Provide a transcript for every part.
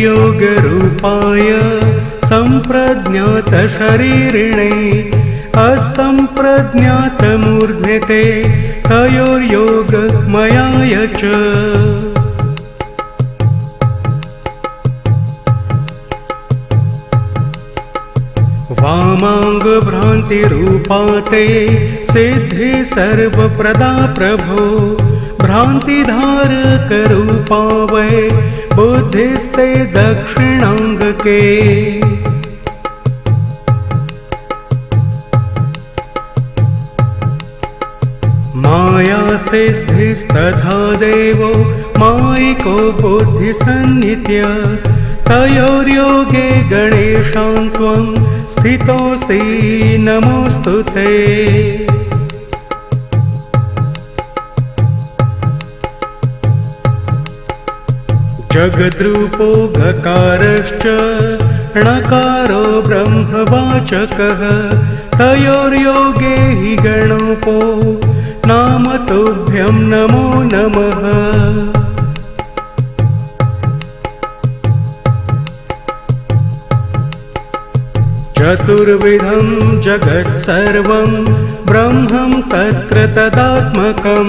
योगरूपाय सम्प्रज्ञातशरीरिणे असम्प्रज्ञातमूर्ध्ने ते तयोर्योगमयाय च वामाङ्गभ्रान्तिरूपा ते सिद्धि सर्वप्रदा प्रभो भ्रान्तिधारकरूपा वै बुद्धिस्ते दक्षिणाङ्गके माया सिद्धिस्तथा देवो मायिको बुद्धिसन्नित्य तयोर्योगे गणेशां त्वं स्थितोऽसि नमोऽस्तु ते जगद्रूपो गकारश्च णकारो ब्रह्मवाचकः तयोर्योगे हि गणोपो नाम तुभ्यं नमो नमः चतुर्विधं जगत्सर्वं ब्रह्मं तत्र तदात्मकं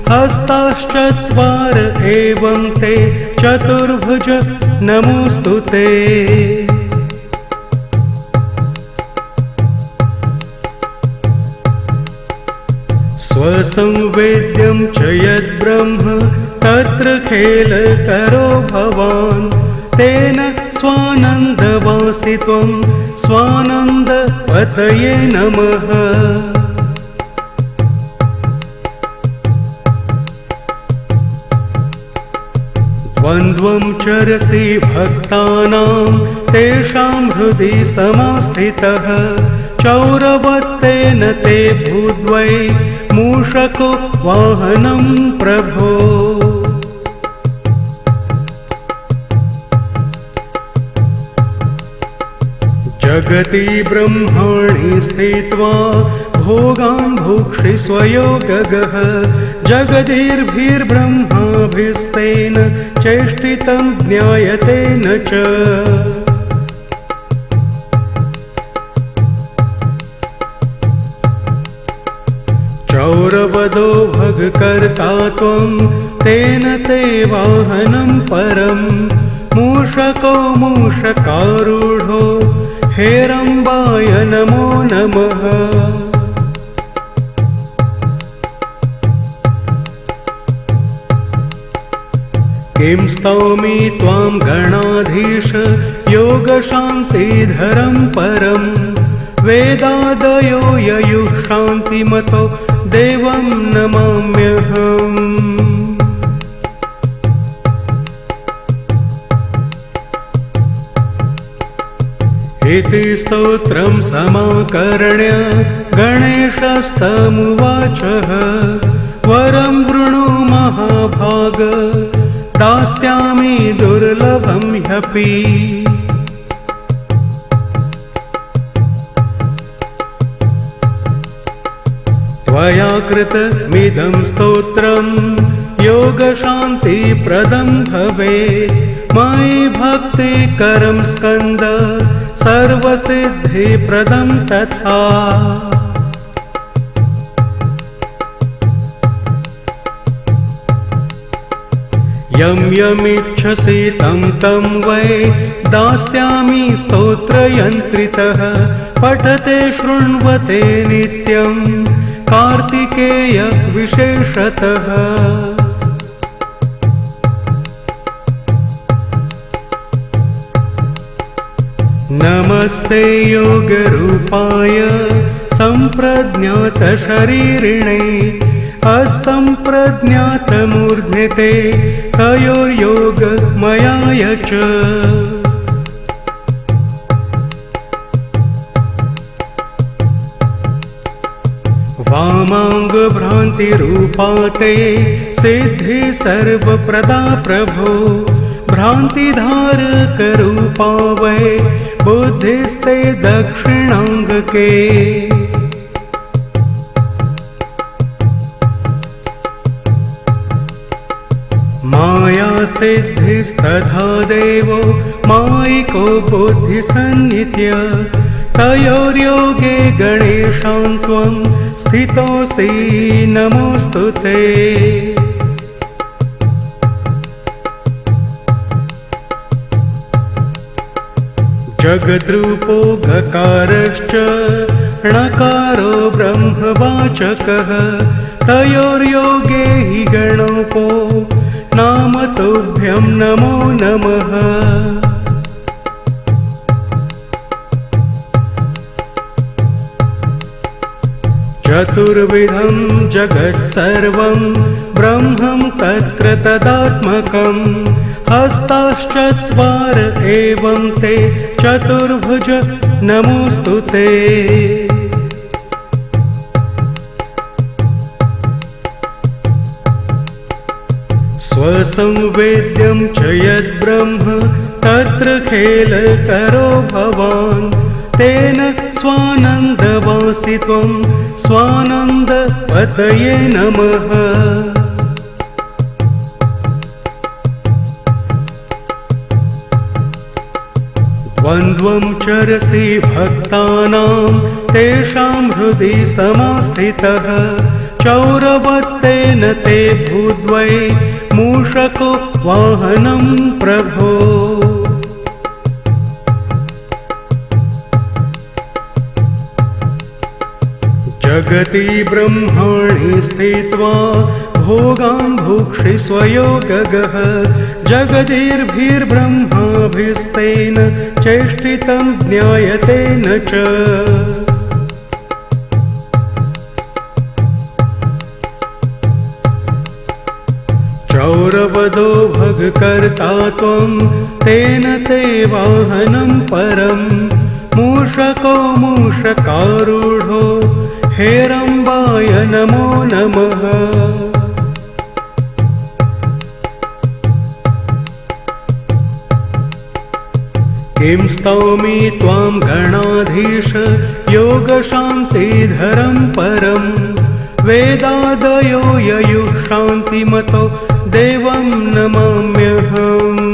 हस्ताश्चत्वार एवं ते चतुर्भुज नमोऽस्तु ते स्वसंवेद्यं च यद्ब्रह्म तत्र खेलकरो भवान् तेन स्वानन्दवासि त्वं स्वानन्दपतये नमः द्वन्द्वं चरसि भक्तानां तेषां हृदि समास्थितः चौरवत्तेन ते भूद्वै मूषको वाहनं प्रभो जगति ब्रह्माणि स्थित्वा भोगान् भुक्षि स्वयोगगः जगदिर्भिर्ब्रह्माभिस्तेन चेष्टितं ज्ञायते न च चौरवदो भगकर्ता त्वं तेन ते वाहनं परं मूषको मूषकारूढो हेरम्बाय नमो नमः किं स्तौमि त्वां गणाधीश योगशान्तिधरं परं वेदादयो ययुः शान्तिमतो देवं नमाम्यहम् इति स्तोत्रं समाकर्ण्य गणेशस्तमुवाचः वरं वृणु महाभाग दास्यामि दुर्लभं ह्यपि त्वया कृतमिदं स्तोत्रं योगशान्तिप्रदं भवेत् मयि भक्तिकरं स्कन्द सर्वसिद्धिप्रदं तथा यं यमिच्छसि तं तं वै दास्यामि स्तोत्रयन्त्रितः पठते शृण्वते नित्यं कार्तिकेय विशेषतः नमस्ते योगरूपाय सम्प्रज्ञातशरीरिणे असम्प्रज्ञातमूर्ध्ने ते तयोर्योगमयाय च वामाङ्गभ्रान्तिरूपा ते सिद्धि सर्वप्रदा प्रभो भ्रान्तिधारकरूपा वै बुद्धिस्ते दक्षिणाङ्गके माया सिद्धिस्तथा देवो मायिको बुद्धिसन्नित्य तयोर्योगे गणेशां त्वं स्थितोऽसि नमोऽस्तु ते। जगद्रूपो गकारश्च णकारो ब्रह्मवाचकः तयोर्योगे हि गणोपो नाम तुभ्यं नमो नमः। चतुर्विधं जगत्सर्वं ब्रह्मं तत्र तदात्मकं हस्ताश्चत्वार एवं ते चतुर्भुज नमोऽस्तु ते। स्वसंवेद्यं च यद्ब्रह्म तत्र खेलकरो भवान् तेन स्वानन्दवासि त्वं स्वानन्दपतये नमः। द्वन्द्वं चरसि भक्तानां तेषां हृदि समास्थितः चौरवत्तेन ते भूद्वै मूषको वाहनं प्रभो। जगति ब्रह्माणि स्थित्वा भोगान् भुक्षिष्वयो गगः जगदिर्भिर्ब्रह्माभिस्तेन चेष्टितं ज्ञायते न च। चौरवदो भगकर्ता त्वं तेन ते वाहनं परं मूषको मूषकारूढो हेरम्बाय नमो नमः। किं स्तौमि त्वां गणाधीश योगशान्तिधरं परं वेदादयो ययुः शान्तिमतो देवं नमाम्यहम्।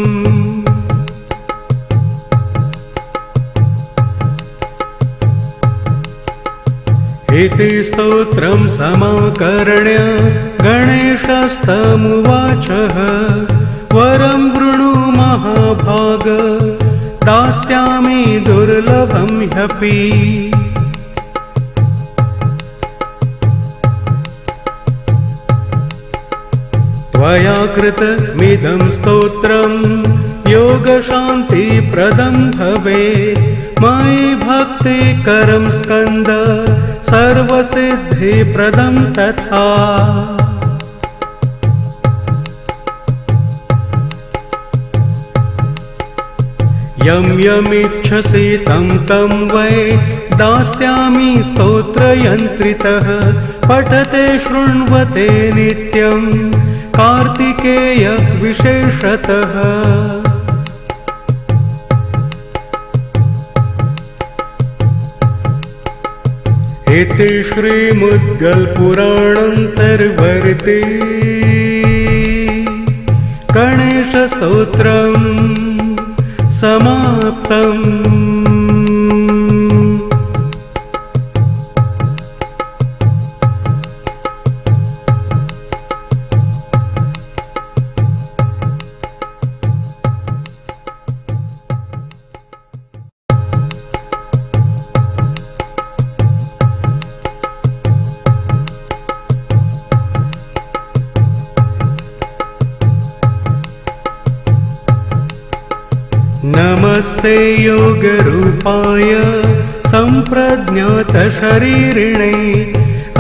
इति स्तोत्रं समाकर्ण्य गणेशस्तमुवाचः वरं वृणु महाभाग दास्यामि दुर्लभं ह्यपि। त्वया कृतमिदं स्तोत्रं योगशान्तिप्रदं भवेत् मयि भक्तिकरं स्कन्द सर्वसिद्धिप्रदं तथा। यं यमिच्छसि तं तं वै दास्यामि स्तोत्रयन्त्रितः पठते शृण्वते नित्यं कार्तिकेय विशेषतः। इति श्रीमुद्गलपुराणान्तर्वर्ती गणेशस्तोत्रम् समाप्तम्। नमस्ते योगरूपाय सम्प्रज्ञातशरीरिणे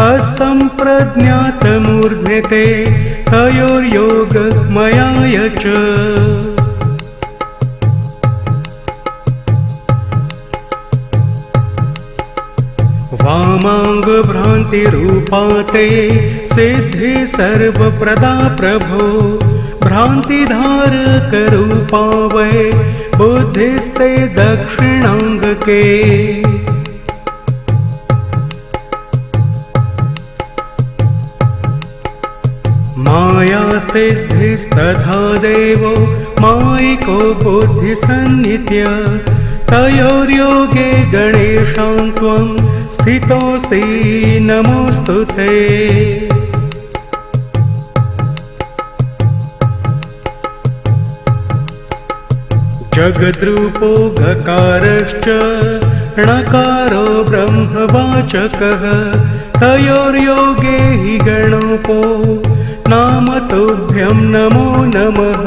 असम्प्रज्ञातमूर्ध्निते तयोर्योगमयाय च। वामाङ्गभ्रान्तिरूपाते सिद्धि सर्वप्रदा प्रभो भ्रान्तिधारकरूपा वै बुद्धिस्ते दक्षिणाङ्गके। माया सिद्धिस्तथा देवो मायिको बुद्धिसन्नित्य तयोर्योगे गणेशां त्वं स्थितोऽसि नमोऽस्तु ते। जगद्रूपो गकारश्च णकारो ब्रह्मवाचकः तयोर्योगे हि गणोपो नाम तुभ्यं नमो नमः।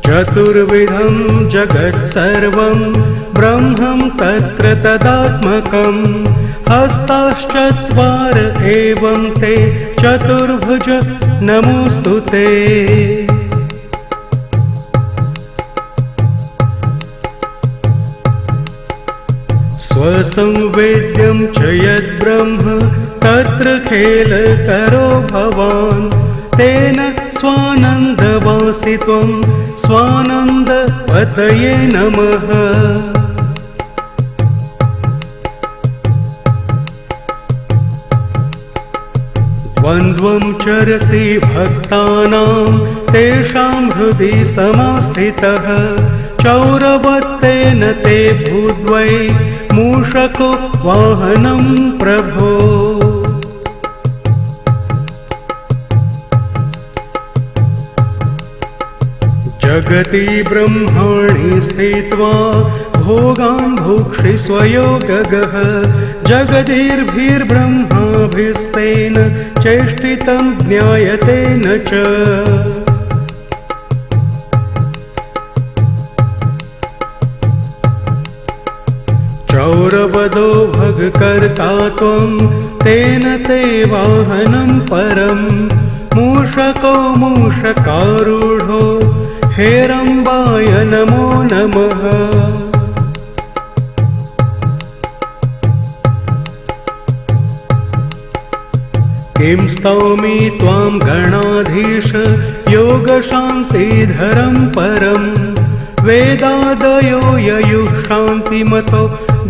चतुर्विधं जगत्सर्वं ब्रह्मं तत्र तदात्मकं हस्ताश्चत्वार एवं ते चतुर्भुज नमोऽस्तु ते। स्वसंवेद्यं च यद्ब्रह्म तत्र खेलकरो भवान् तेन स्वानन्दवासि त्वं स्वानन्दपतये नमः। द्वन्द्वं चरसि भक्तानां तेषां हृदि समास्थितः चौरवत्तेन ते भूद्वै मूषको वाहनं प्रभो। जगति ब्रह्माणि स्थित्वा भोगान् भुक्षिष्व योगगः जगदीर्भिर्ब्रह्माभिस्तेन चेष्टितं ज्ञायते न च। चौरवदो भगकर्ता त्वं तेन ते वाहनं परं मूषको मूषकारूढो हेरम्बाय नमो नमः। किं स्तौमि त्वां गणाधीश योगशान्तिधरं परं वेदादयो ययुः शान्तिमतो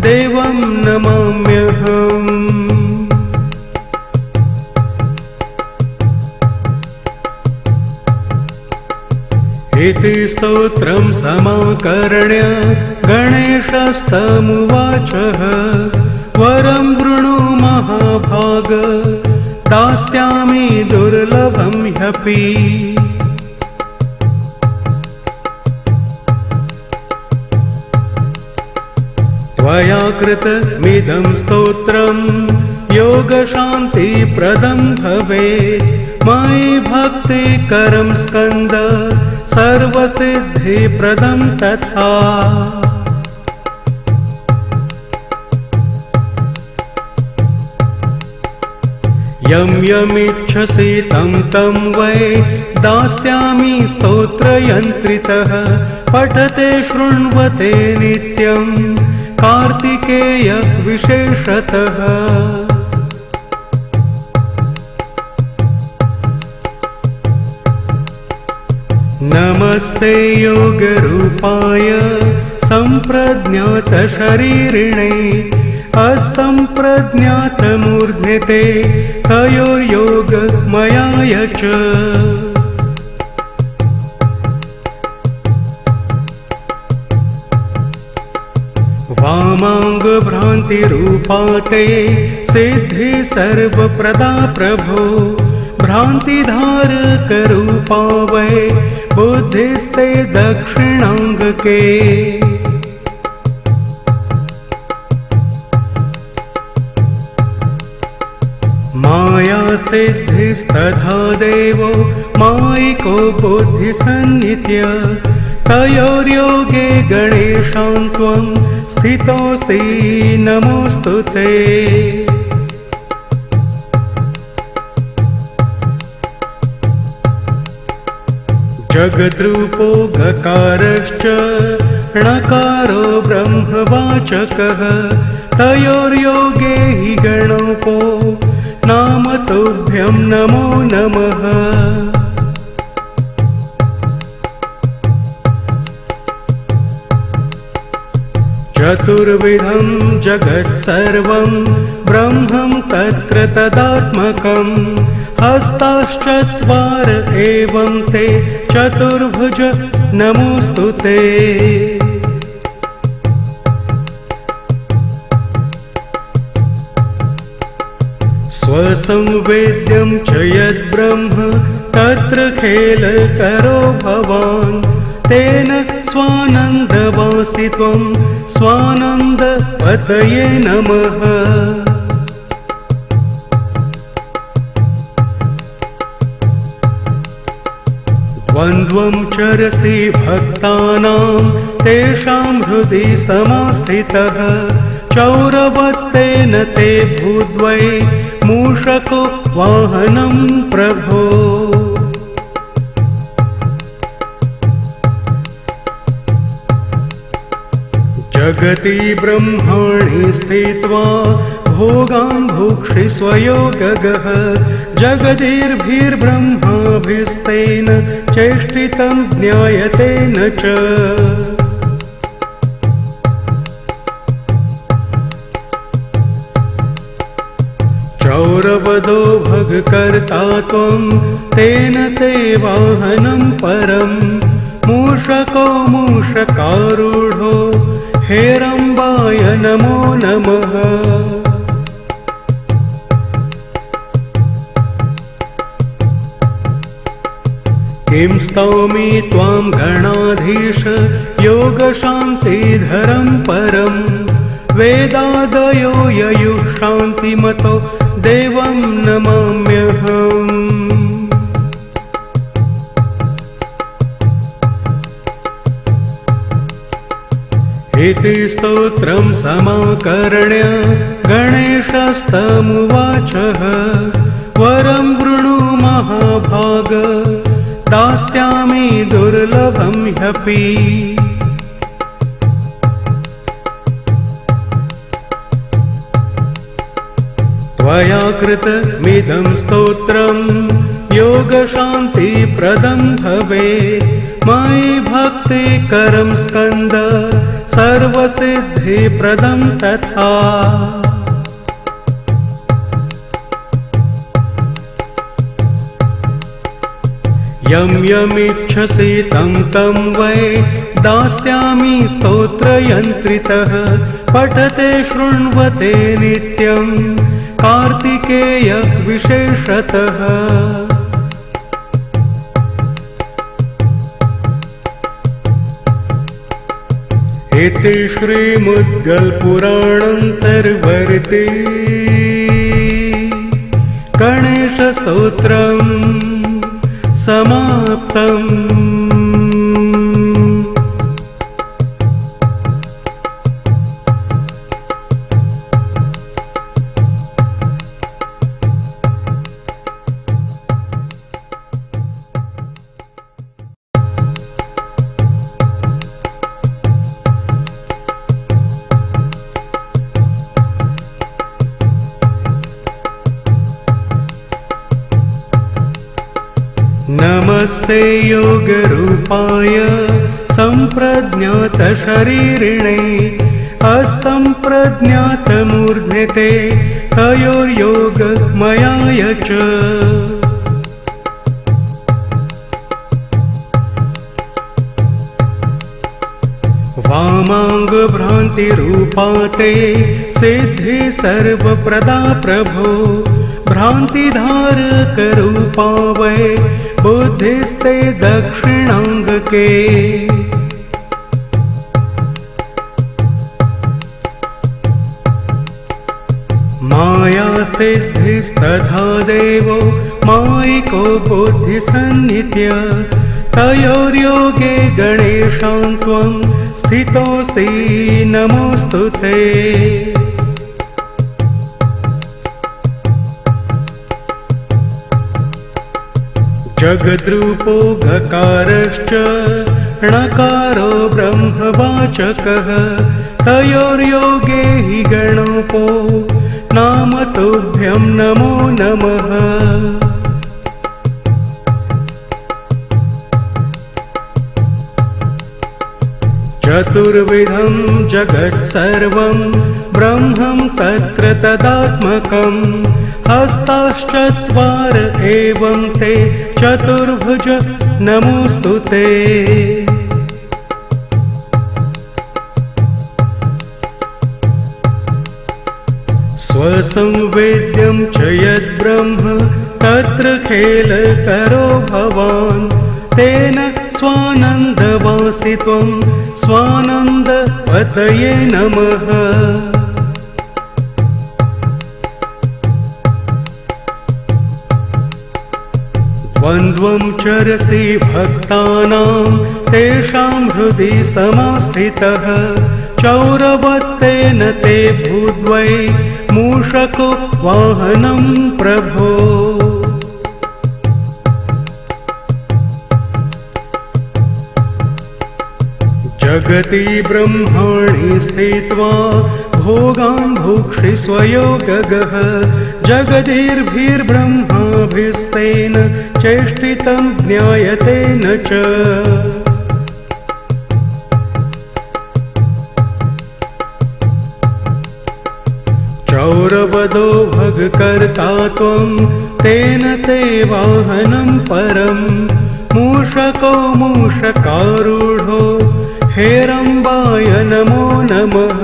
देवं नमाम्यहम्। इति स्तोत्रं समाकर्ण्य गणेशस्तमुवाचः वरं वृणु महाभाग दास्यामि दुर्लभं ह्यपि। त्वया कृतमिदं स्तोत्रं योगशान्तिप्रदं भवेत् मयि भक्तिकरं स्कन्द सर्वसिद्धिप्रदं तथा। यं यमिच्छसि तं तं वै दास्यामि स्तोत्रयन्त्रितः पठते शृण्वते नित्यं कार्तिकेय विशेषतः। नमस्ते योगरूपाय सम्प्रज्ञातशरीरिणे असम्प्रज्ञातमूर्ध्ने ते तयोर्योगमयाय च। वामाङ्गभ्रान्तिरूपा ते सिद्धि सर्वप्रदा प्रभो भ्रान्तिधारकरूपा वै बुद्धिस्ते दक्षिणाङ्गके। माया सिद्धिस्तथा देवो मायिको बुद्धिसन्नित्य तयोर्योगे गणेशां त्वं स्थितोऽसि नमोऽस्तु ते। जगद्रूपो गकारश्च णकारो ब्रह्मवाचकः तयोर्योगे हि गणोपो नाम तुभ्यं नमो नमः। चतुर्विधं जगत्सर्वं ब्रह्मं तत्र तदात्मकं हस्ताश्चत्वार एवं ते चतुर्भुज नमोऽस्तु ते। स्वसंवेद्यं च यद्ब्रह्म तत्र खेलकरो भवान् तेन स्वानन्दवासि त्वं स्वानन्दपतये नमः। द्वन्द्वं चरसि भक्तानां तेषां हृदि समास्थितः चौरवत्तेन ते भूद्वै मूषको वाहनं प्रभो। जगति ब्रह्माणि स्थित्वा भोगान् भुक्षिष्व योगगः जगदिर्भिर्ब्रह्माभिस्तेन चेष्टितं ज्ञायते न च। चौरवदो भगकर्ता त्वं तेन ते वाहनं परं मूषको मूषकारूढो हेरम्बाय नमो नमः। किं स्तौमि त्वां गणाधीश योगशान्तिधरं परं वेदादयो ययुः शान्तिमतो देवं नमाम्यहम्। इति स्तोत्रं समाकर्ण्य गणेशस्तमुवाचः वरं वृणु महाभाग दास्यामि दुर्लभं ह्यपि। त्वया कृतमिदं स्तोत्रं योगशान्तिप्रदं भवेत् मयि भक्तिकरं स्कन्द सर्वसिद्धिप्रदं तथा। यं यमिच्छसि तं तं वै दास्यामि स्तोत्रयन्त्रितः पठते शृण्वते नित्यं कार्तिकेय विशेषतः। इति श्रीमुद्गलपुराणान्तर्वर्ती गणेशस्तोत्रम् समाप्तम्। नमस्ते योगरूपाय सम्प्रज्ञातशरीरिणे असम्प्रज्ञातमूर्ध्ने ते तयोर्योगमयाय च। वामाङ्गभ्रान्तिरूपा ते सिद्धि सर्वप्रदा प्रभो भ्रान्तिधारकरूपा वै बुद्धिस्ते दक्षिणाङ्गके। माया सिद्धिस्तथा देवो मायिको बुद्धिसन्नित्य तयोर्योगे गणेशान् त्वं स्थितोऽसि नमोऽस्तु ते। जगद्रूपो गकारश्च णकारो ब्रह्मवाचकः तयोर्योगे हि गणोपो नाम तुभ्यं नमो नमः। चतुर्विधं जगत्सर्वं ब्रह्मं तत्र तदात्मकं हस्ताश्चत्वार एवं ते चतुर्भुज नमोऽस्तु ते। स्वसंवेद्यं च यद्ब्रह्म तत्र खेलकरो भवान् तेन स्वानन्दवासि त्वं स्वानन्दपतये नमः। द्वन्द्वं चरसि भक्तानां तेषां हृदि समास्थितः चौरवत्तेन ते भूद्वै मूषको वाहनं प्रभो। जगति ब्रह्माणि स्थित्वा भोगान् भुक्षि स्वयोगगः जगदीर्भिर्ब्रह्माभिस्तेन चेष्टितं ज्ञायते न च। चौरवदो भगकर्ता त्वं तेन ते वाहनं परं मूषको मूषकारूढो हेरम्बाय नमो नमः।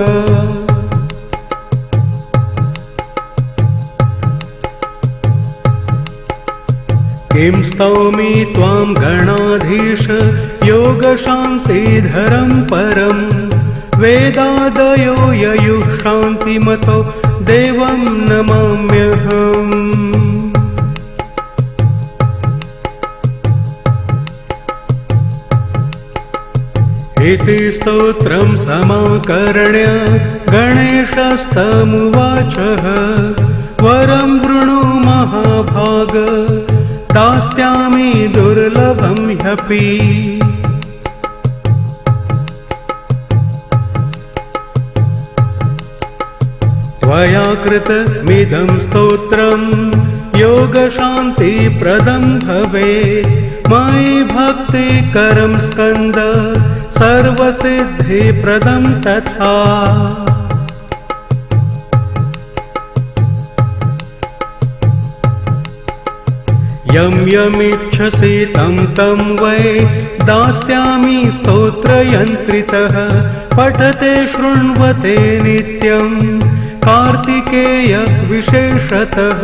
किं स्तौमि त्वां गणाधीश योगशान्तिधरं परं वेदादयो ययुः शान्तिमतो देवं नमाम्यहम्। इति स्तोत्रं समाकर्ण्य गणेशस्तमुवाचः वरं वृणु महाभाग दास्यामि दुर्लभं ह्यपि। त्वया कृतमिदं स्तोत्रं योगशान्तिप्रदं भवेत् मयि भक्तिकरं स्कन्द सर्वसिद्धिप्रदं तथा। यं यमिच्छसि तं तं वै दास्यामि स्तोत्रयन्त्रितः पठते शृण्वते नित्यं कार्तिकेय विशेषतः।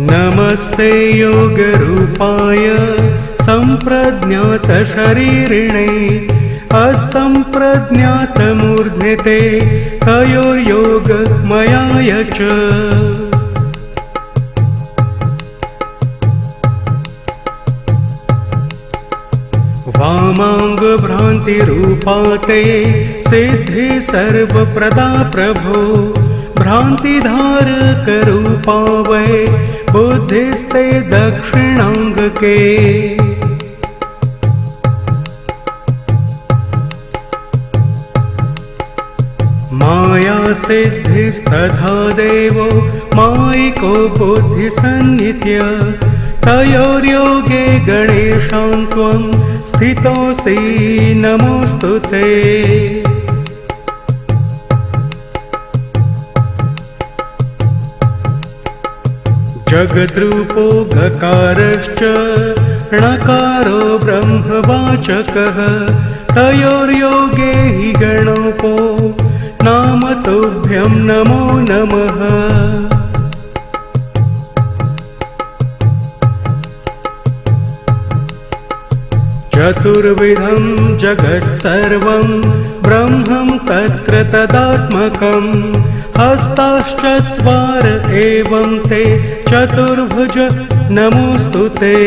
नमस्ते योगरूपाय सम्प्रज्ञातशरीरिणे असम्प्रज्ञातमूर्ध्निते तयोर्योगमयाय च। वामाङ्गभ्रान्तिरूपाते सिद्धि सर्वप्रदा प्रभो भ्रान्तिधारकरूपा वै बुद्धिस्ते दक्षिणाङ्गके। माया सिद्धिस्तथा देवो मायिको बुद्धिसन्नित्य तयोर्योगे गणेशान् त्वं स्थितोऽसि नमोऽस्तु ते। जगद्रूपो गकारश्च णकारो ब्रह्मवाचकः तयोर्योगे हि गणोपो नाम तुभ्यं नमो नमः। चतुर्विधं जगत्सर्वं ब्रह्मं तत्र तदात्मकं हस्ताश्चत्वार एवं ते चतुर्भुज नमोऽस्तु ते।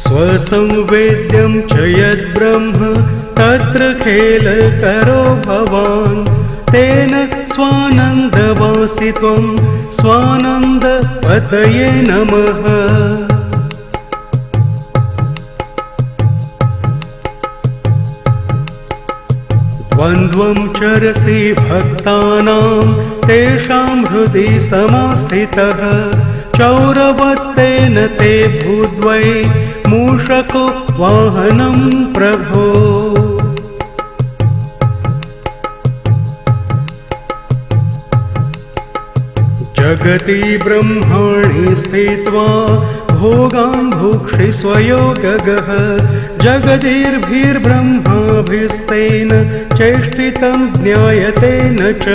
स्वसंवेद्यं च यद्ब्रह्म तत्र खेलकरो भवान् तेन स्वानन्दवासि त्वं स्वानन्दपतये नमः। द्वन्द्वं चरसि भक्तानां तेषां हृदि समास्थितः चौरवत्तेन ते भूद्वै मूषको वाहनं प्रभो जगति ब्रह्माणि स्थित्वा भोगान् भुक्षि स्वयोगगः जगदीर्भिर्ब्रह्माभिस्तेन चेष्टितं ज्ञायते न च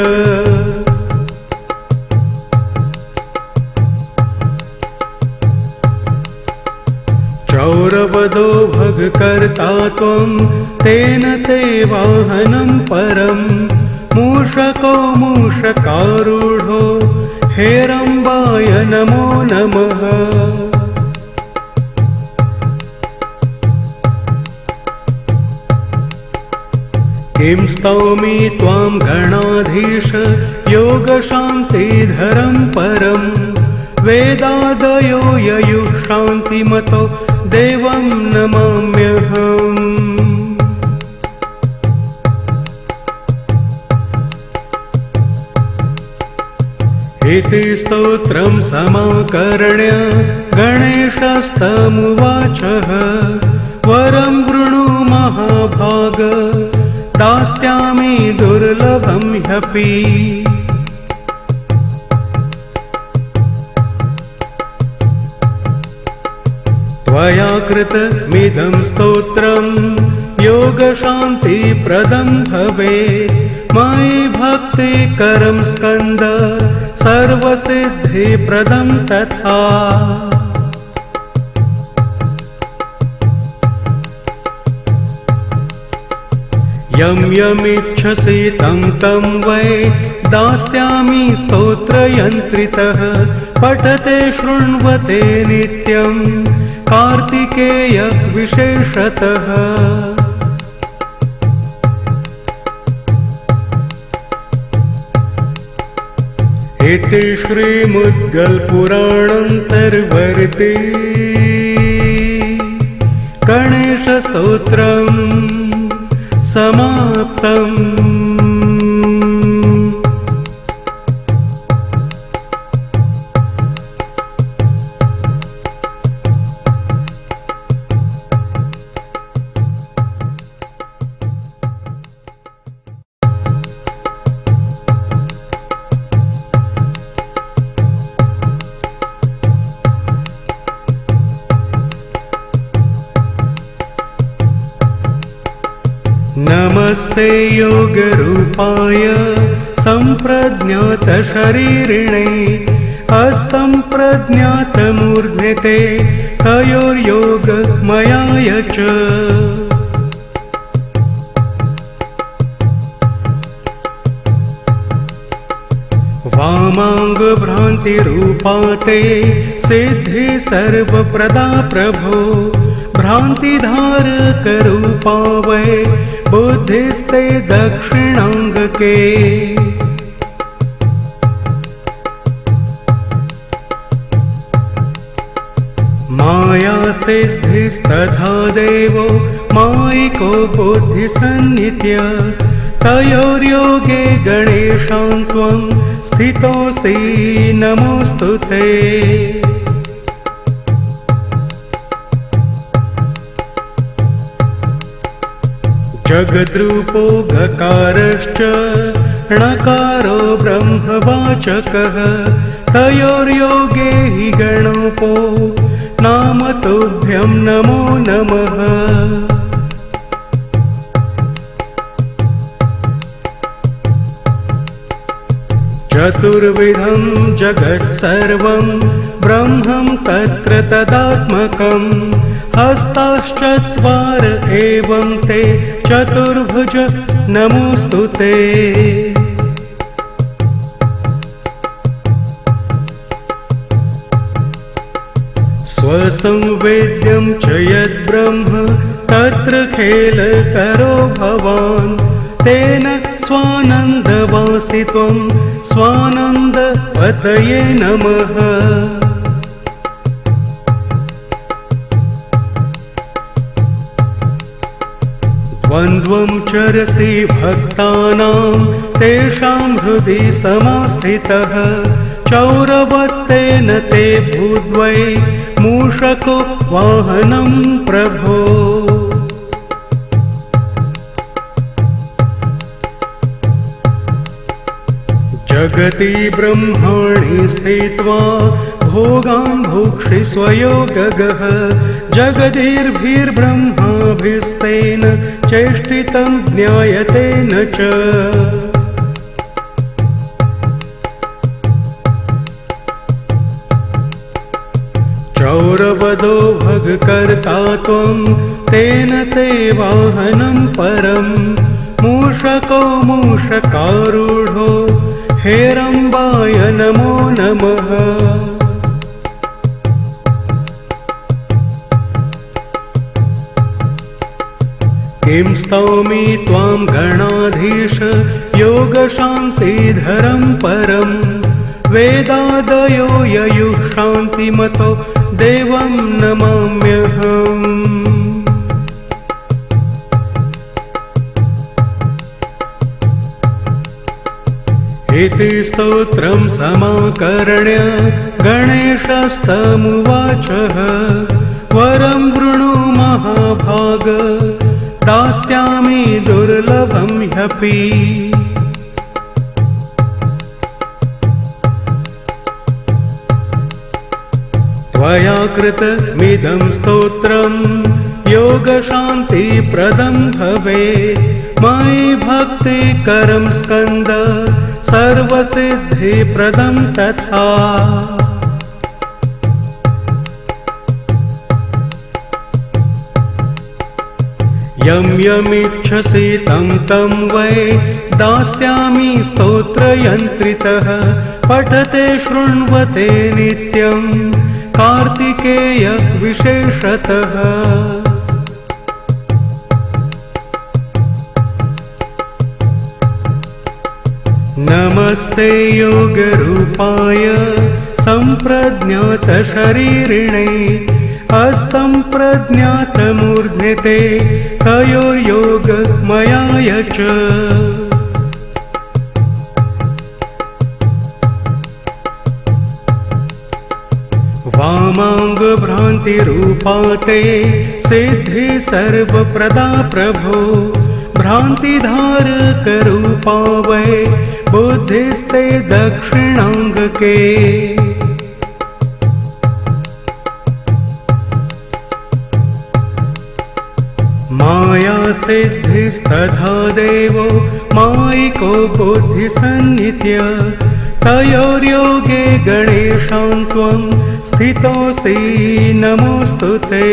चौरवदो भगकर्ता त्वं तेन ते वाहनं परं मूषको मूषकारूढो हेरम्बाय नमो नमः किं स्तौमि त्वां गणाधीश योगशान्तिधरं परं वेदादयो ययुः शान्तिमतो देवं नमाम्यहम् इति स्तोत्रं समाकर्ण्य गणेशस्तमुवाचः वरं वृणु महाभाग दास्यामि दुर्लभं ह्यपि त्वया कृतमिदं स्तोत्रं योगशान्तिप्रदं भवेत् मयि भक्तिकरं स्कन्द सर्वसिद्धिप्रदं तथा यं यमिच्छसि तं तं वै दास्यामि स्तोत्रयन्त्रितः पठते शृण्वते नित्यं कार्तिकेय विशेषतः इति श्रीमुद्गलपुराणान्तर्वर्ति गणेशस्तोत्रम् समाप्तम्। नमस्ते योगरूपाय सम्प्रज्ञातशरीरिणे असम्प्रज्ञातमूर्ध्निते तयोर्योगमयाय च वामाङ्गभ्रान्तिरूपाते सिद्धि सर्वप्रदा प्रभो भ्रान्तिधारकरूपा वै बुद्धिस्ते दक्षिणाङ्गके माया सिद्धिस्तथा देवो मायिको बुद्धिसन्नित्य तयोर्योगे गणेशान् त्वं स्थितोऽसि नमोऽस्तु ते। जगद्रूपो गकारश्च णकारो ब्रह्मवाचकः तयोर्योगे हि गणोपो नाम तुभ्यं नमो नमः। चतुर्विधं जगत्सर्वं ब्रह्मं तत्र तदात्मकं हस्ताश्चत्वार एवं ते चतुर्भुज नमोऽस्तु ते। स्वसंवेद्यं च यद्ब्रह्म तत्र खेलकरो भवान् तेन स्वानन्दवासि त्वं स्वानन्दपतये नमः। द्वन्द्वं चरसि भक्तानां तेषां हृदि समास्थितः चौरवत्तेन ते भूद्वै मूषको वाहनं प्रभो जगति ब्रह्माणि स्थित्वा भोगान् भुक्षि स्वयोगगः जगदिर्भिर्ब्रह्माभिस्तेन चेष्टितं ज्ञायते न च चौरवदो भगकर्ता त्वं तेन ते वाहनं परं मूषको मूषकारूढो हेरम्बाय नमो नमः किं स्तौमि त्वां गणाधीश योगशान्तिधरं परं वेदादयो ययुः शान्तिमतो देवं नमाम्यहम् इति स्तोत्रं समाकर्ण्य गणेशस्तमुवाचः वरं वृणु महाभाग दास्यामि दुर्लभं ह्यपि त्वया कृतमिदं स्तोत्रं योगशान्तिप्रदं भवेत् मयि भक्तिकरं स्कन्द सर्वसिद्धिप्रदं तथा यं यमिच्छसि तं तं वै दास्यामि स्तोत्रयन्त्रितः पठते शृण्वते नित्यं कार्तिकेय विशेषतः नमस्ते योगरूपाय सम्प्रज्ञातशरीरिणे असम्प्रज्ञातमूर्ध्निते तयोर्योगमयाय च वामाङ्गभ्रान्तिरूपा ते सिद्धि सर्वप्रदा प्रभो भ्रान्तिधारकरूपा वै बुद्धिस्ते दक्षिणाङ्गके माया सिद्धिस्तथा देवो मायिको बुद्धिसन्नित्य तयोर्योगे गणेशान् त्वं स्थितोऽसि नमोऽस्तु ते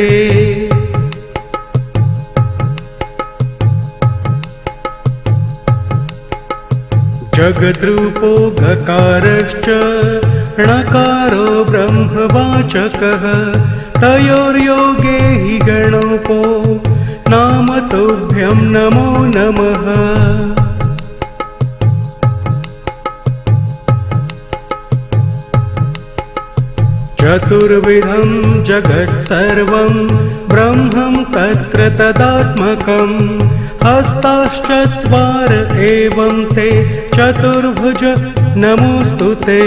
जगद्रूपो गकारश्च णकारो ब्रह्मवाचकः तयोर्योगे हि गणोपो नाम तुभ्यं नमो नमः चतुर्विधं जगत्सर्वं ब्रह्मं तत्र तदात्मकं हस्ताश्चत्वार एवं ते चतुर्भुज नमोऽस्तु ते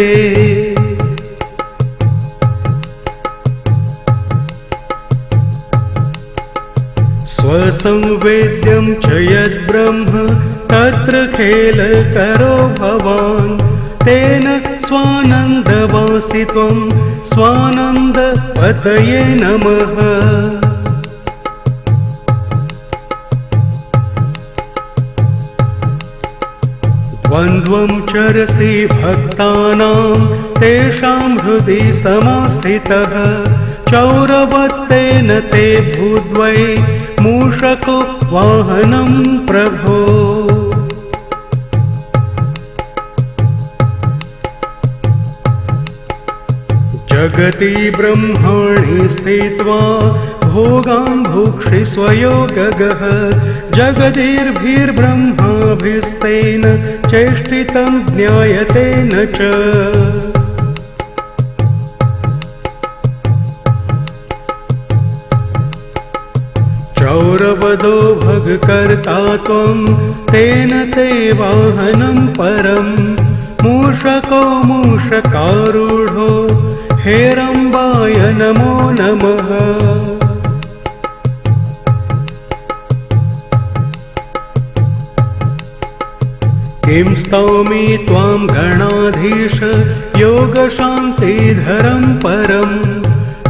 स्वसंवेद्यं च यद्ब्रह्म तत्र खेलकरो भवान् तेन स्वानन्दवासि त्वं स्वानन्दपतये नमः द्वन्द्वं चरसि भक्तानां तेषां हृदि समास्थितः चौरवत्तेन ते भूद्वै मूषको वाहनं प्रभो जगति ब्रह्माणि स्थित्वा भोगान् भुक्षि स्वयोगगः जगदिर्भिर्ब्रह्माभिस्तेन चेष्टितं ज्ञायते न च चौर चौरवदो भगकर्ता त्वं तेन ते वाहनं परं मूषको मूषकारूढो हेरम्बाय नमो नमः। किं स्तौमि त्वां गणाधीश योगशान्तिधरं परं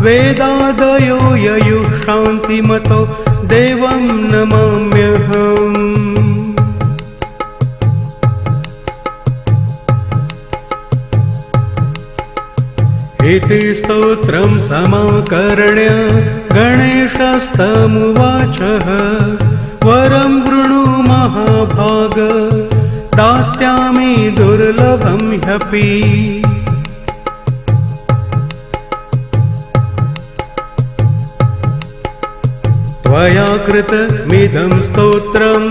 वेदादयो ययुः शान्तिमतो देवं नमाम्यहम्। इति स्तोत्रं समाकर्ण्य गणेशस्तमुवाचः वरं वृणु महाभाग दास्यामि दुर्लभं ह्यपि। त्वया कृतमिदं स्तोत्रं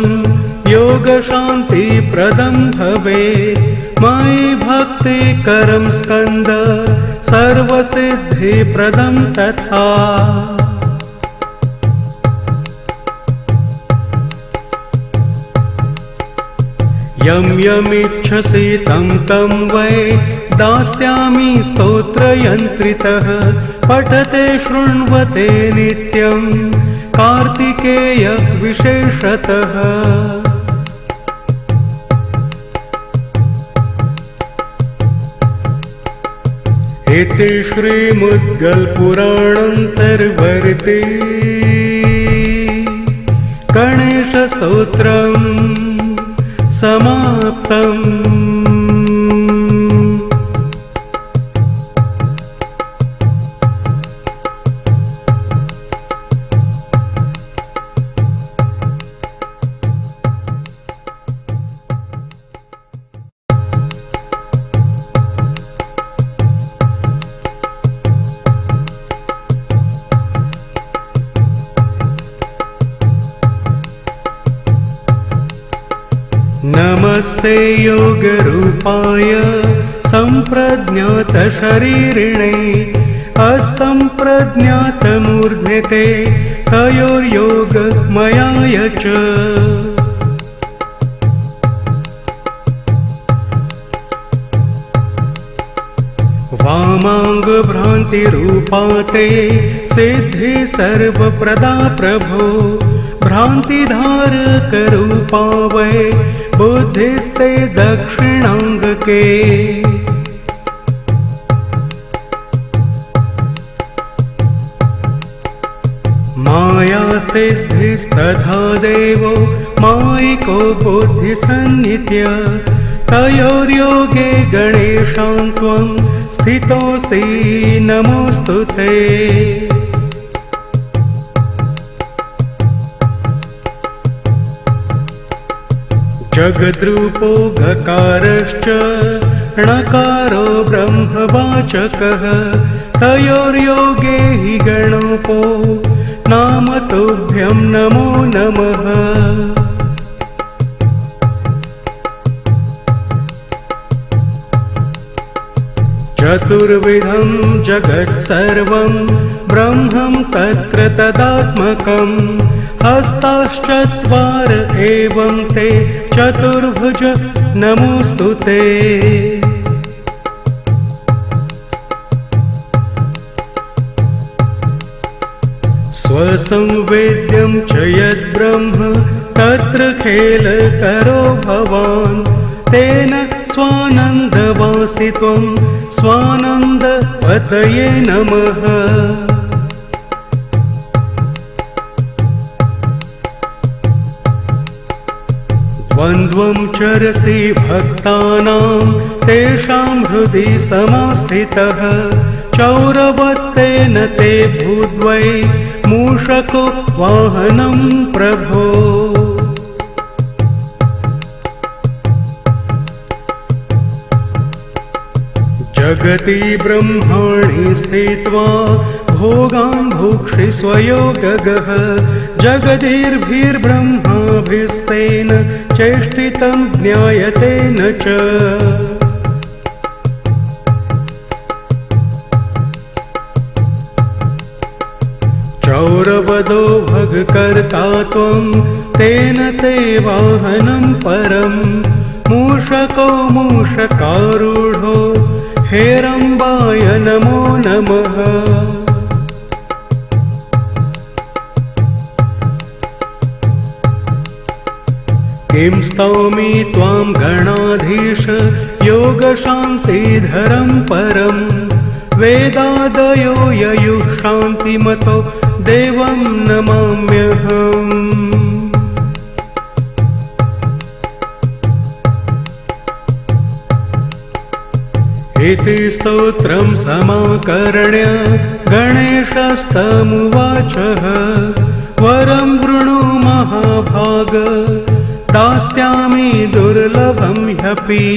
योगशान्तिप्रदं भवेत् मयि भक्तिकरं स्कन्द सर्वसिद्धिप्रदं तथा। यं यमिच्छसि तं तं वै दास्यामि स्तोत्रयन्त्रितः पठते शृण्वते नित्यं कार्तिकेयः विशेषतः। इति श्रीमुद्गलपुराणान्तर्वर्ती गणेशस्तोत्रम् समाप्तम्। नमस्ते योगरूपाय सम्प्रज्ञातशरीरिणे असम्प्रज्ञातमूर्ध्निते तयोर्योगमयाय च। वामाङ्गभ्रान्तिरूपाते सिद्धि सर्वप्रदा प्रभो भ्रान्तिधारकरूपा वै बुद्धिस्ते दक्षिणाङ्गके। माया सिद्धिस्तथा देवो मायिको बुद्धिसन्नित्य तयोर्योगे गणेशान् त्वं स्थितोऽसि नमोऽस्तु ते। जगद्रूपो गकारश्च णकारो ब्रह्मवाचकः तयोर्योगे हि गणोपो नाम तुभ्यं नमो नमः। चतुर्विधं जगत्सर्वं ब्रह्मं तत्र तदात्मकं हस्ताश्चत्वार एवं ते चतुर्भुज नमोऽस्तु ते। स्वसंवेद्यं च यद्ब्रह्म तत्र खेलकरो भवान् तेन स्वानन्दवासि त्वं स्वानन्दपतये नमः। द्वन्द्वं चरसि भक्तानां तेषां हृदि समास्थितः चौरवत्तेन ते भूद्वै मूषको वाहनं प्रभो। जगति ब्रह्माणि स्थित्वा भोगान् भुक्षिष्वयो गगः जगदीर्भिर्ब्रह्माभिस्तेन चेष्टितं ज्ञायते न च। चौरवदो भगकर्ता त्वं तेन ते वाहनं परं मूषको मूषकारूढो हेरम्बाय नमो नमः। किं स्तौमि त्वां गणाधीश योगशान्तिधरं परं वेदादयो ययुः शान्तिमतो देवं नमाम्यहम्। इति स्तोत्रं समाकर्ण्य गणेशस्तमुवाचः वरं वृणु महाभाग दास्यामि दुर्लभं ह्यपि।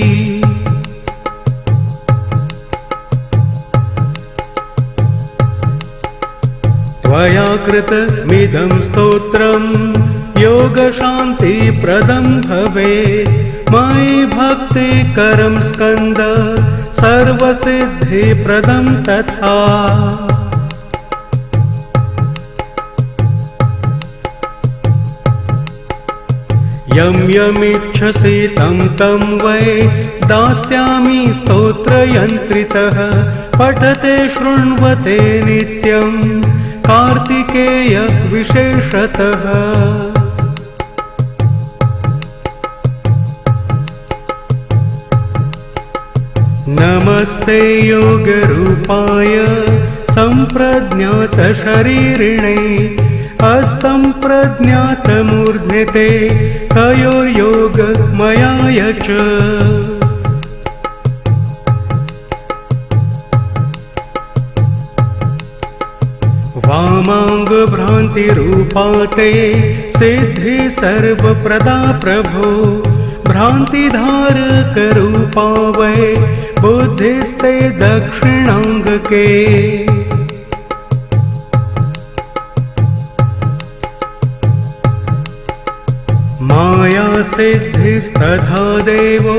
त्वया कृतमिदं स्तोत्रं योगशान्तिप्रदं भवेत् मयि भक्तिकरं स्कन्द सर्वसिद्धिप्रदं तथा। यं यमिच्छसि तं तं वै दास्यामि स्तोत्रयन्त्रितः पठते शृण्वते नित्यं कार्तिकेय विशेषतः। नमस्ते योगरूपाय सम्प्रज्ञातशरीरिणे असम्प्रज्ञातमूर्ध्निते तयोर्योगमयाय च। वामाङ्गभ्रान्तिरूपा ते सिद्धि सर्वप्रदा प्रभो भ्रान्तिधारकरूपा वै बुद्धिस्ते दक्षिणाङ्गके। माया सिद्धिस्तथा देवो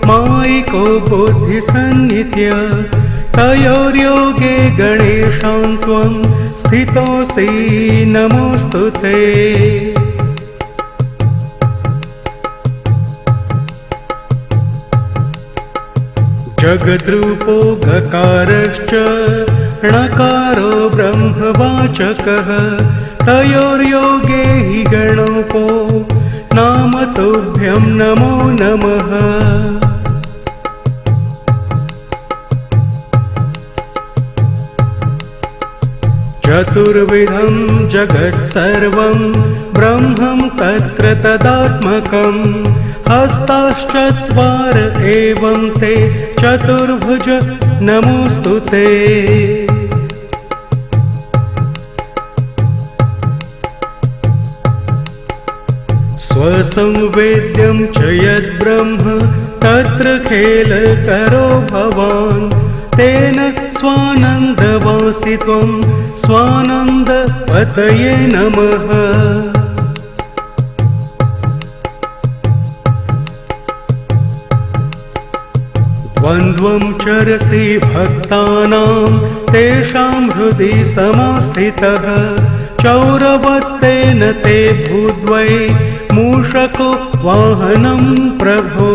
मायिको बुद्धिसन्नित्य तयोर्योगे गणेशान् त्वं स्थितोऽसि नमोऽस्तु ते। जगद्रूपो गकारश्च णकारो ब्रह्मवाचकः तयोर्योगे हि गणोपो नाम तुभ्यं नमो नमः। चतुर्विधं जगत्सर्वं ब्रह्मं तत्र तदात्मकं हस्ताश्चत्वार एवं ते चतुर्भुज नमोऽस्तु ते। स्वसंवेद्यं च यद्ब्रह्म तत्र खेलकरो भवान् तेन स्वानन्दवासि त्वं स्वानन्दपतये नमः। द्वन्द्वं चरसि भक्तानां तेषां हृदि समास्थितः चौरवत्तेन ते भूद्वै मूषको वाहनं प्रभो।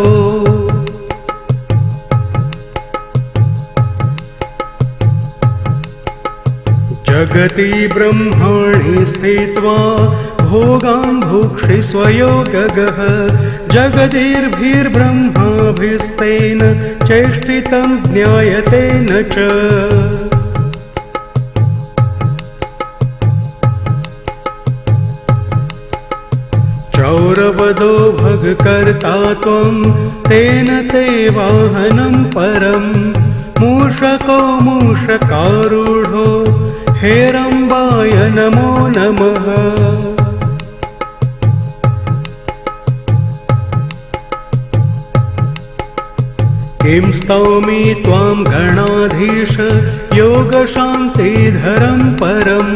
जगति ब्रह्माणि स्थित्वा भोगान् भुक्षिष्वयो गगः जगदीर्भिर्ब्रह्माभिस्तेन चेष्टितं ज्ञायते न च। चौरवदो भगकर्ता त्वं तेन ते वाहनं परं मूषको मूषकारूढो हेरम्बाय नमो नमः। किं स्तौमि त्वां गणाधीश योगशान्तिधरं परं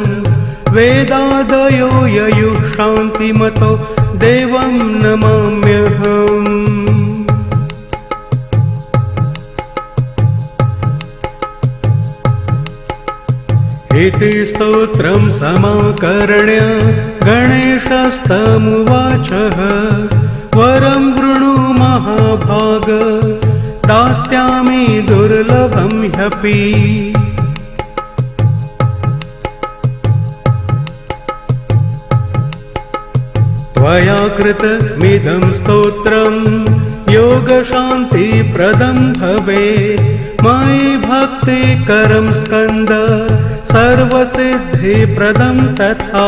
वेदादयो ययुः शान्तिमतो देवं नमाम्यहम्। इति स्तोत्रं समाकर्ण्य गणेशस्तमुवाचः वरं वृणु महाभाग दास्यामि दुर्लभं ह्यपि त्वया कृतमिदं स्तोत्रं योगशान्तिप्रदं भवेत् मयि भक्तिकरं स्कन्द सर्वसिद्धिप्रदं तथा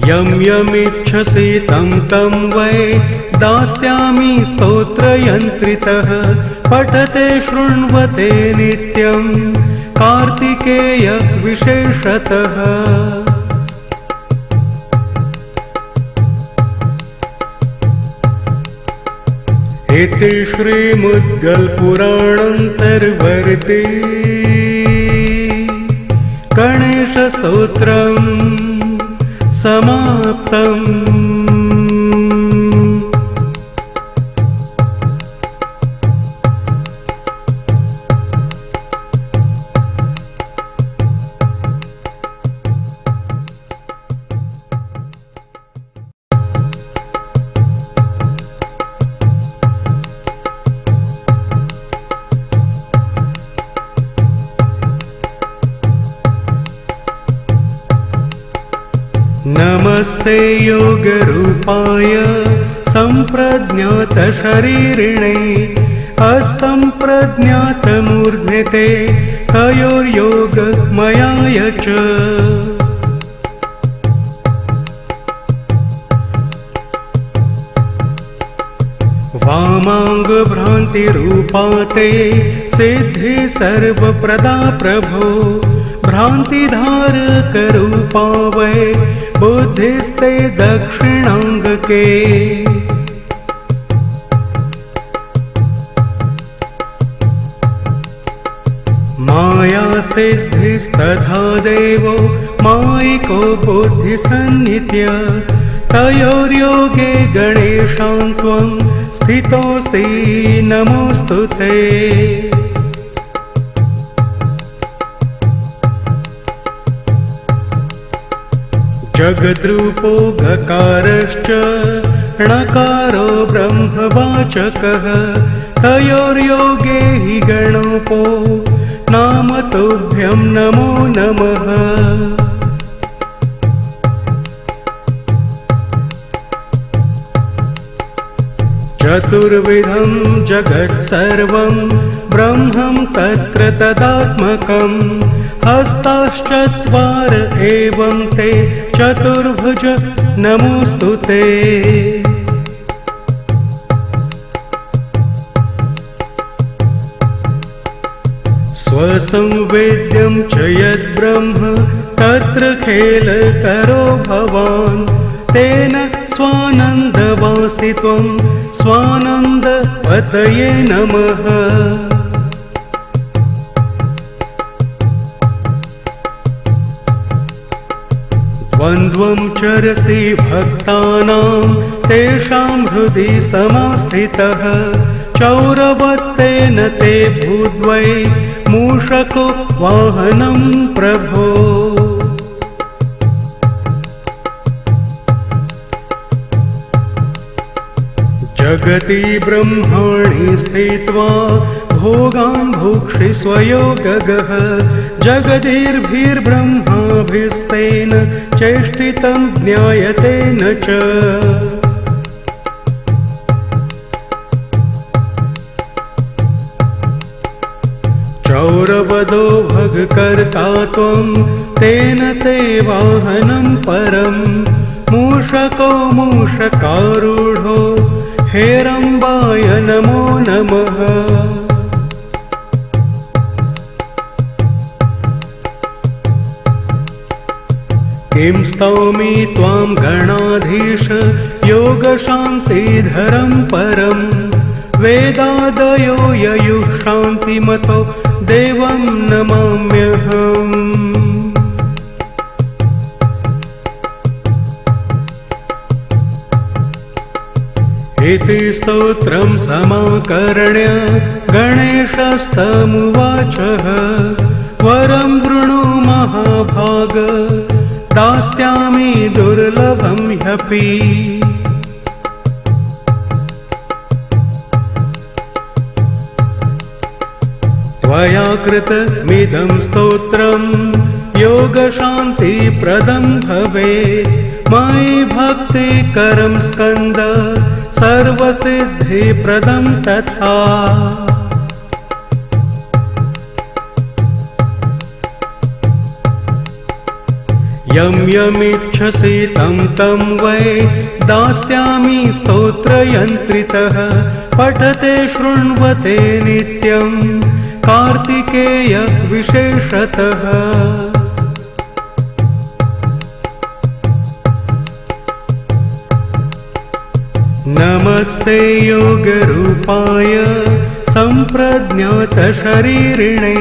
यं यमिच्छसि तं तं वै दास्यामि स्तोत्रयन्त्रितः पठते शृण्वते नित्यं कार्तिकेय विशेषतः इति श्रीमुद्गलपुराणान्तर्वर्ती गणेशस्तोत्रम् समाप्तम्। नमस्ते योगरूपाय सम्प्रज्ञातशरीरिणे असम्प्रज्ञातमूर्ध्निते तयोर्योगमयाय च वामाङ्गभ्रान्तिरूपाते सिद्धि सर्वप्रदा प्रभो भ्रान्तिधारकरूपा वै बुद्धिस्ते दक्षिणाङ्गके माया सिद्धिस्तथा देवो मायिको बुद्धिसन्नित्य तयोर्योगे गणेशान् त्वं स्थितोऽसि नमोऽस्तु ते जगद्रूपो गकारश्च णकारो ब्रह्मवाचकः तयोर्योगे हि गणोपो नाम तुभ्यं नमो नमः चतुर्विधं जगत्सर्वं ब्रह्मं तत्र तदात्मकं हस्ताश्चत्वार एवं ते चतुर्भुज नमोऽस्तु ते स्वसंवेद्यं च यद्ब्रह्म तत्र खेलकरो भवान् तेन स्वानन्दवासि त्वं स्वानन्दपतये नमः द्वन्द्वं चरसि भक्तानां तेषां हृदि समास्थितः चौरवत्तेन ते भूद्वै मूषको वाहनं प्रभो जगति ब्रह्माणि स्थित्वा भोगान् भुक्षि स्वयोगगः जगदीर्भिर्ब्रह्माभिस्तेन चेष्टितं ज्ञायते न च चौरवदो भगकर्ता त्वं तेन ते वाहनं परं मूषको मूषकारूढो हेरम्बाय नमो नमः किं स्तौमि त्वां गणाधीश योगशान्तिधरं परं वेदादयो ययुः शान्तिमतो देवं नमाम्यहम् इति इति स्तोत्रं समाकर्ण्य गणेशस्तमुवाचः वरं वृणु महाभाग दास्यामि दुर्लभं ह्यपि त्वया कृतमिदं स्तोत्रं योगशान्तिप्रदं भवेत् मयि भक्तिकरं स्कन्द सर्वसिद्धिप्रदं तथा यं यमिच्छसि तं तं वै दास्यामि स्तोत्रयन्त्रितः पठते शृण्वते नित्यं कार्तिकेय विशेषतः नमस्ते योगरूपाय सम्प्रज्ञातशरीरिणे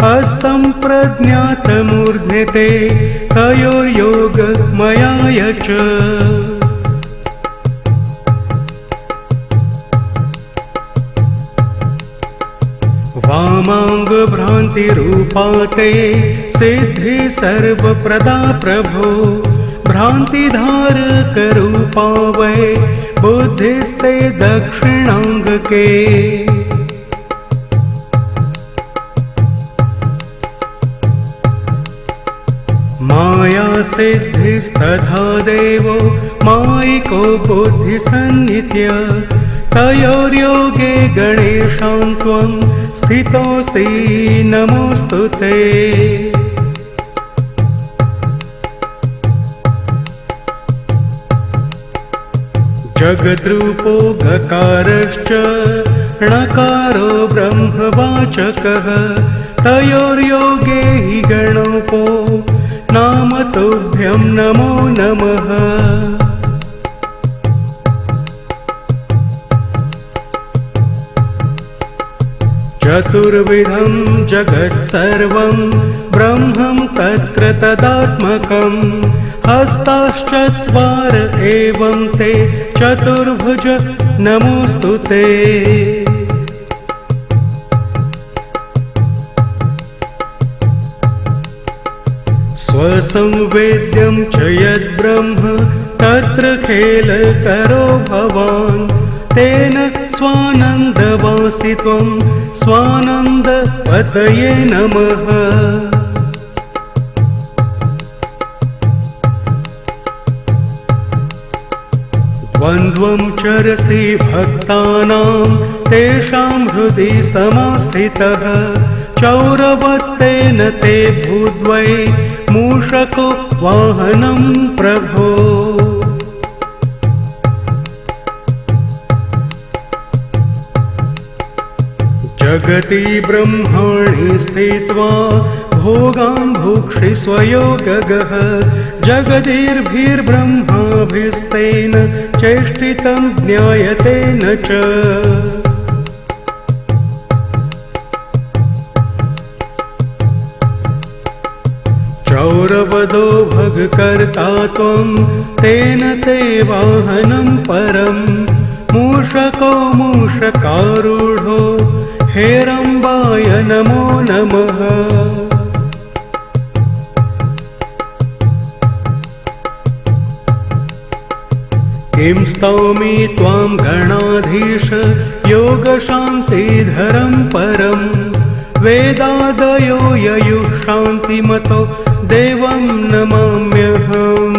असम्प्रज्ञातमूर्ध्निते तयोर्योगमयाय च वामाङ्गभ्रान्तिरूपाते सिद्धि सर्वप्रदा प्रभो भ्रान्तिधारकरूपा वै बुद्धिस्ते दक्षिणाङ्गके माया सिद्धिस्तथा देवो मायिको बुद्धिसन्नित्य तयोर्योगे गणेशां त्वं स्थितोऽसि नमोऽस्तु ते जगद्रूपो गकारश्च णकारो ब्रह्मवाचकः तयोर्योगे हि गणोपो नाम तुभ्यं नमो नमः चतुर्विधं जगत्सर्वं ब्रह्मं तत्र तदात्मकं हस्ताश्चत्वार एवं ते चतुर्भुज नमोऽस्तु ते स्वसंवेद्यं च यद्ब्रह्म तत्र खेलकरो भवान् तेन स्वानन्दवासि त्वं स्वानन्दपतये नमः द्वन्द्वं चरसि भक्तानां तेषां हृदि समास्थितः चौरवत्तेन ते भूद्वै मूषको वाहनं प्रभो जगति ब्रह्माणि स्थित्वा भोगान् भुक्षिष्वयो गगः जगदीर्भिर्ब्रह्माभिस्तेन चेष्टितं ज्ञायते न च चौरवदो भगकर्ता त्वं तेन ते वाहनं परं मूषको मूषकारूढो हेरम्बाय नमो नमः किं स्तौमि त्वां गणाधीश योगशान्तिधरं परं वेदादयो ययुः शान्तिमतो देवं नमाम्यहम्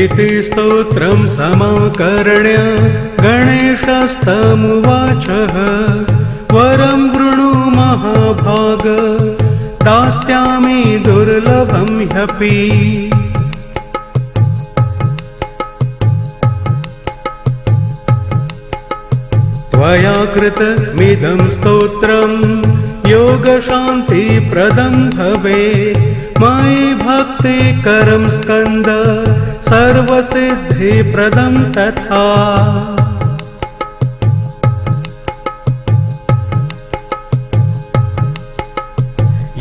इति स्तोत्रं समाकर्ण्य गणेशस्तमुवाचः वरं वृणु महाभाग दास्यामि दुर्लभं ह्यपि त्वया कृतमिदं स्तोत्रं योगशान्तिप्रदं भवेत् मयि भक्तिकरं स्कन्द सर्वसिद्धिप्रदं तथा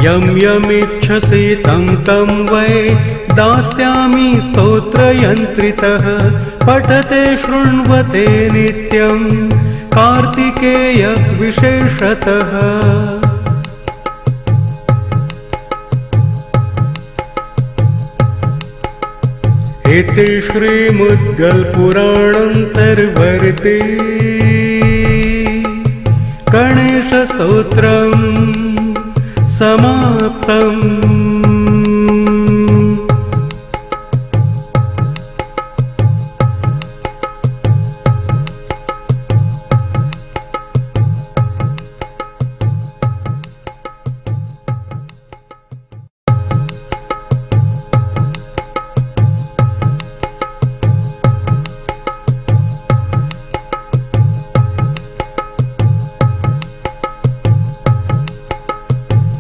यं यमिच्छसि तं तं वै दास्यामि स्तोत्रयन्त्रितः पठते शृण्वते नित्यं कार्तिकेय विशेषतः इति श्रीमुद्गलपुराणान्तर्वर्ते गणेशस्तोत्रम् समाप्तम्।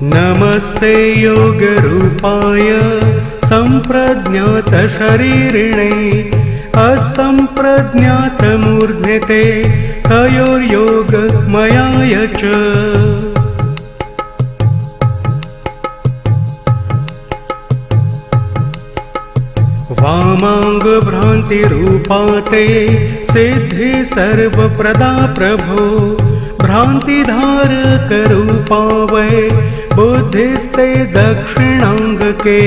नमस्ते योगरूपाय सम्प्रज्ञातशरीरिणे असम्प्रज्ञातमूर्ध्निते तयोर्योगमयाय च। वामाङ्गभ्रान्तिरूपाते सिद्धि सर्वप्रदा प्रभो भ्रान्तिधारकरूपा वै बुद्धिस्ते दक्षिणाङ्गके।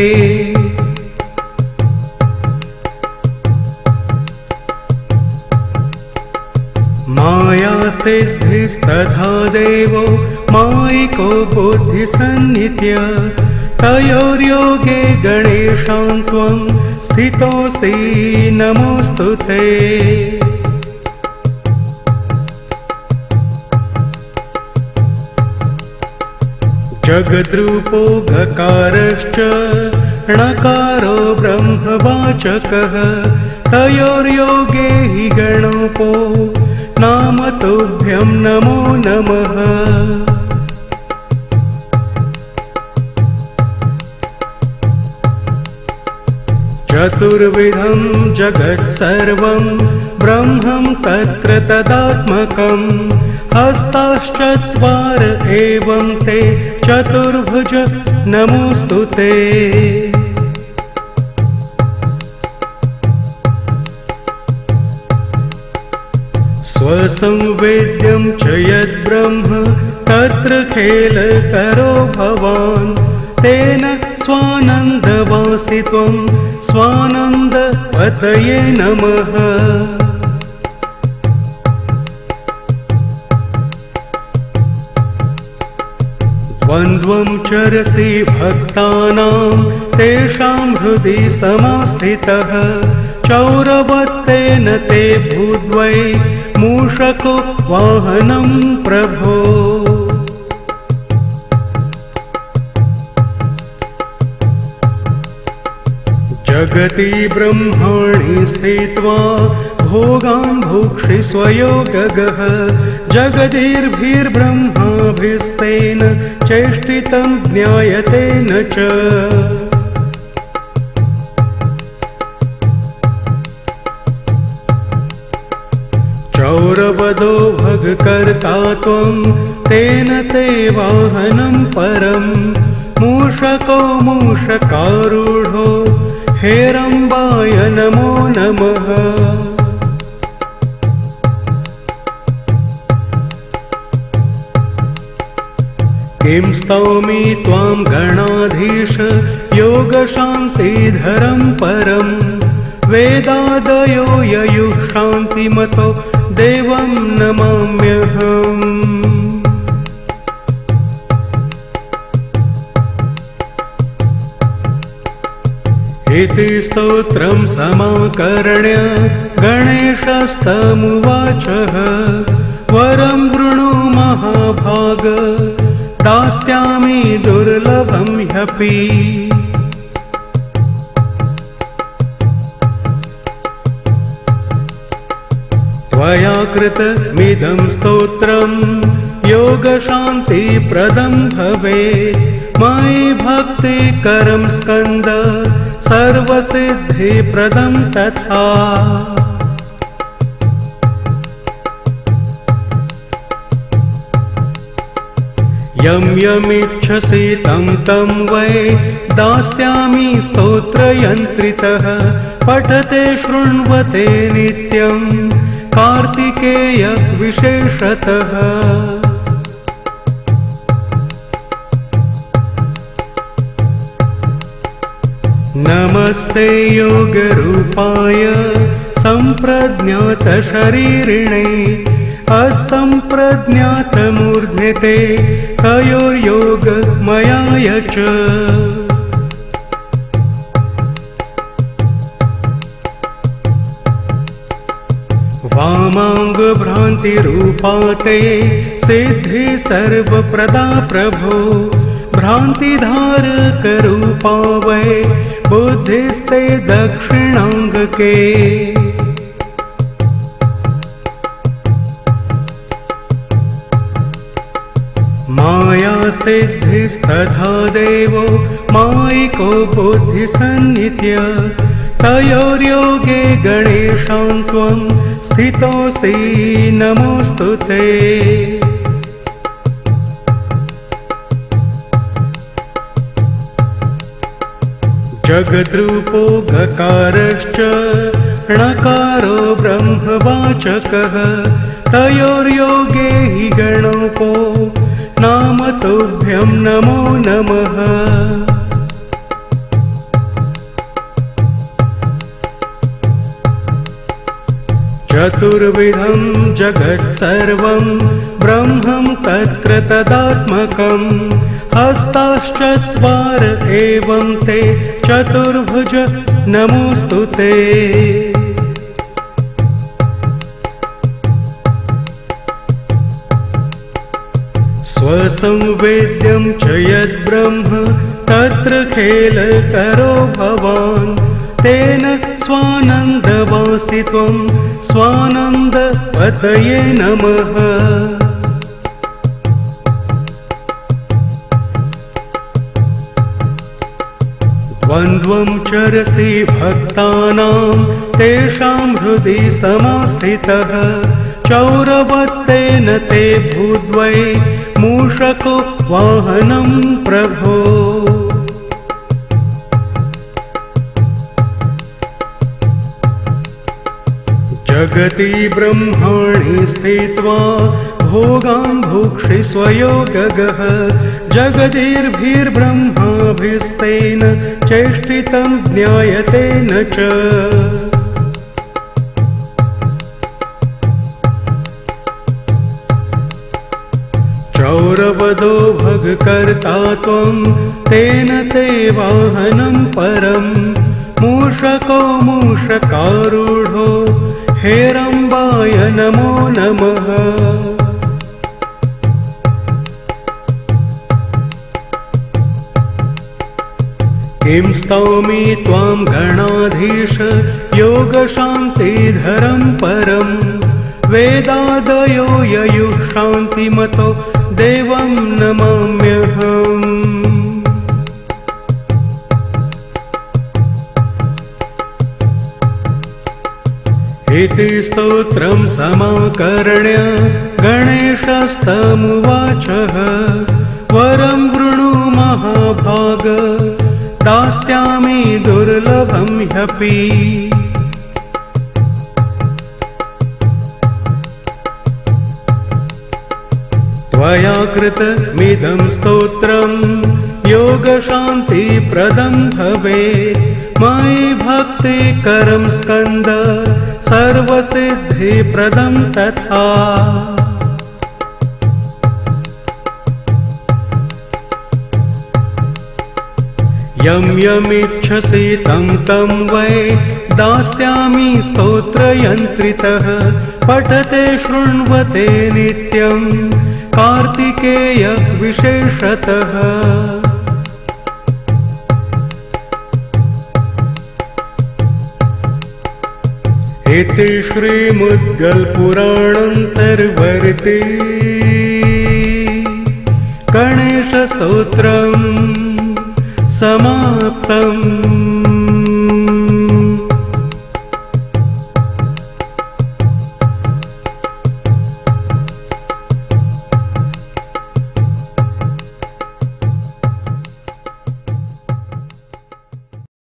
माया सिद्धिस्तथा देवो मायिको बुद्धिसन्नित्य तयोर्योगे गणेशां त्वं स्थितोऽसि नमोऽस्तु ते। जगद्रूपो गकारश्च णकारो ब्रह्मवाचकः तयोर्योगे हि गणपो नाम तुभ्यं नमो नमः। चतुर्विधं जगत्सर्वं ब्रह्मं तत्र तदात्मकं हस्ताश्चत्वार एवं ते चतुर्भुज नमोऽस्तु ते। स्वसंवेद्यं च यद्ब्रह्म तत्र खेलकरो भवान् तेन स्वानन्दवासि त्वं स्वानन्दपतये नमः। द्वन्द्वं चरसि भक्तानां तेषां हृदि समास्थितः चौरवत्तेन ते भूद्वै मूषको वाहनं प्रभो। जगति ब्रह्माणि स्थित्वा भोगान् भुक्षि स्वयोगगः जगदीर्भिर्ब्रह्माभिस्तेन चेष्टितं ज्ञायते न च। चौरवदो भगकर्ता त्वं तेन ते वाहनं परं मूषको मूषकारूढो हेरम्बाय नमो नमः। किं स्तौमि त्वां गणाधीश योगशान्तिधरं परं वेदादयो ययुः शान्तिमतो देवं नमाम्यहम्। इति स्तोत्रं समाकर्ण्य गणेशस्तमुवाचः वरं वृणु महाभाग दास्यामि दुर्लभं ह्यपि। त्वया कृतमिदं स्तोत्रं योगशान्तिप्रदं भवेत् मयि भक्तिकरं स्कन्द सर्वसिद्धिप्रदं तथा। यं यमिच्छसि तं तं वै दास्यामि स्तोत्रयन्त्रितः पठते शृण्वते नित्यं कार्तिकेय विशेषतः नमस्ते योगरूपाय सम्प्रज्ञातशरीरिणे असम्प्रज्ञातमूर्ध्ने ते तयोर्योगमयाय च वामाङ्गभ्रान्तिरूपा ते सिद्धि सर्वप्रदा प्रभो भ्रान्तिधारकरूपा वै बुद्धिस्ते दक्षिणाङ्गके माया सिद्धिस्तथा देवो मायिको बुद्धिसन्नित्य तयोर्योगे गणेशां त्वं स्थितोऽसि नमोऽस्तु ते जगद्रूपो गकारश्च णकारो ब्रह्मवाचकः तयोर्योगे हि गणोपो नाम तुभ्यं नमो नमः चतुर्विधं जगत्सर्वं ब्रह्मं तत्र तदात्मकं हस्ताश्चत्वार एवं ते चतुर्भुज नमोऽस्तु ते स्वसंवेद्यं च यद्ब्रह्म तत्र खेलकरो भवान् तेन स्वानन्दवासि त्वं स्वानन्दपतये नमः द्वन्द्वं चरसि भक्तानां तेषां हृदि समास्थितः चौरवत्तेन ते भूद्वै मूषको वाहनं प्रभो जगति ब्रह्माणि स्थित्वा भोगान् भुक्षिष्व योगगः जगदीर्भिर्ब्रह्माभिस्तेन चेष्टितं ज्ञायते न च चौरवदो भगकर्ता त्वं तेन ते वाहनं परं मूषको मूषकारूढो हेरम्बाय नमो नमः किं स्तौमि त्वां गणाधीश योगशान्तिधरं परं वेदादयो ययुः शान्तिमतो देवं नमाम्यहम् इति स्तोत्रं समाकर्ण्य गणेशस्तमुवाचः वरं वृणु महाभाग दास्यामि दुर्लभं ह्यपि त्वया कृतमिदं स्तोत्रं योगशान्तिप्रदं भवेत् मयि भक्तिकरं स्कन्द सर्वसिद्धिप्रदं तथा यं यमिच्छसि तं तं वै दास्यामि स्तोत्रयन्त्रितः पठते शृण्वते नित्यं कार्तिकेय विशेषतः इति श्रीमुद्गलपुराणान्तर्वर्ती गणेशस्तोत्रम् समाप्तम्।